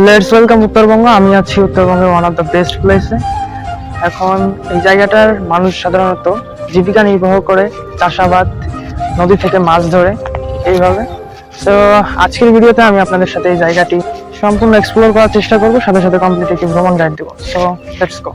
Let's welcome Uttarbanga. আমি আছি উত্তরবঙ্গের ওয়ান অফ দ্য বেস্ট প্লেসে। এখন এই জায়গাটার মানুষ সাধারণত জীবিকা নির্বাহ করে চাষাবাদ, নদী থেকে মাছ ধরে এইভাবে। তো আজকের ভিডিওতে আমি আপনাদের সাথে এই জায়গাটি সম্পূর্ণ এক্সপ্লোর করার চেষ্টা করব, সাথে সাথে কমপ্লিট একটি ভ্রমণ গাইড দেবো। So let's go.